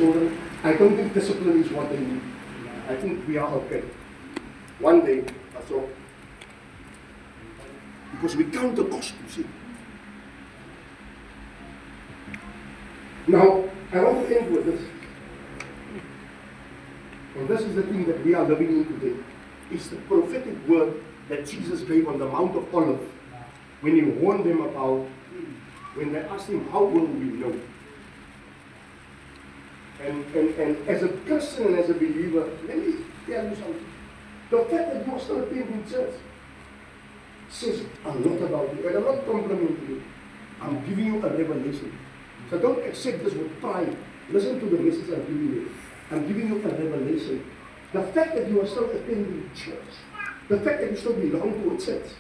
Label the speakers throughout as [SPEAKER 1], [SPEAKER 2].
[SPEAKER 1] children, I don't think discipline is what they need. I think we are okay. One day, that's all. Because we count the cost, you see. Now, I want to end with this. And this is the thing that we are living in today. It's the prophetic word that Jesus gave on the Mount of Olives when he warned them about, when they asked him, how will we know? And as a Christian and as a believer, let me tell you something. The fact that you are still attending church says a lot about you. And I'm not complimenting you. I'm giving you a revelation. So don't accept this with pride. Listen to the message I'm giving you. I'm giving you a revelation. The fact that you are still attending church, the fact that you still belong to a church,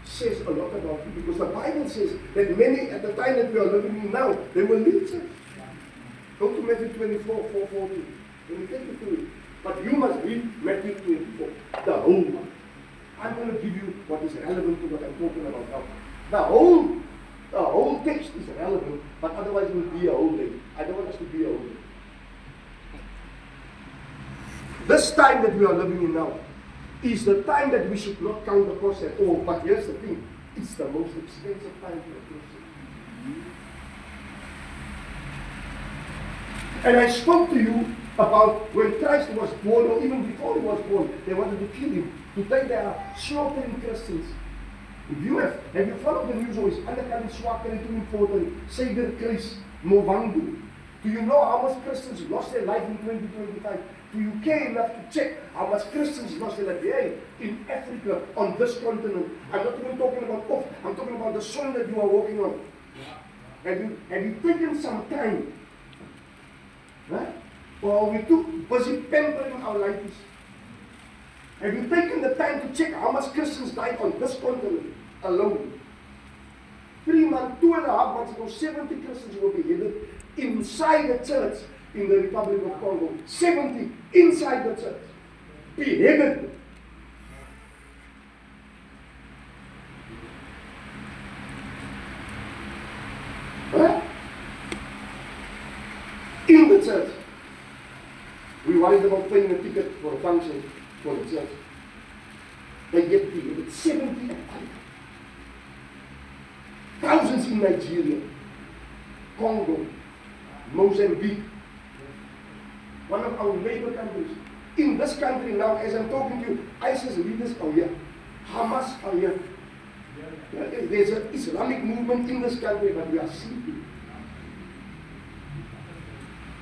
[SPEAKER 1] says a lot about you. Because the Bible says that many, at the time that we are living in now, they will leave church. Go to Matthew 24, 4:40. Let me take you through it. But you must read Matthew 24, the whole one. I'm going to give you what is relevant to what I'm talking about now. The whole text is relevant, but otherwise it will be a whole day. I don't want us to be a whole day. This time that we are living in now is the time that we should not count the cost at all. But here's the thing, it's the most expensive time for a person. And I spoke to you about when Christ was born, or even before he was born, they wanted to kill him. Today they are slaughtering Christians. If you have you followed the news always? Underkant swakker toe important, Savior Christ, Movangu. Do you know how much Christians lost their life in 2025? Do you care enough to check how much Christians lost their life? Hey, in Africa, on this continent. I'm not even talking about off, I'm talking about the soil that you are walking on. Have you taken some time? Right? Or are we too busy pampering our lives? Have you taken the time to check how much Christians died on this continent alone? 3 months, 2.5 months ago, 70 Christians were beheaded inside the church in the Republic of Congo. 70 inside the church. Beheaded. Huh? In the church. We worried about paying a ticket for a function for the church. They get beheaded. 70 at time. Thousands in Nigeria, Congo, Mozambique, one of our neighbor countries. In this country now, as I'm talking to you, ISIS leaders are here, Hamas are here. There's an Islamic movement in this country, but we are sleeping.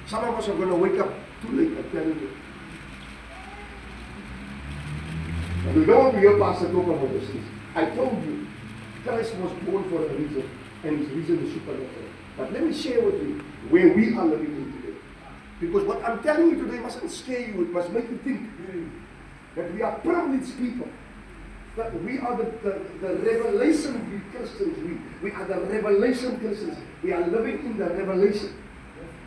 [SPEAKER 1] Some of us are going to wake up too late, I'm telling you. But we don't want to hear Pastor talk about this. I told you, Christ was born for a reason, and his reason is supernatural. But let me share with you where we are living in today. Because what I'm telling you today mustn't scare you, it must make you think that we are privileged people. That we are the revelation Christians. We are the revelation Christians. We are living in the revelation.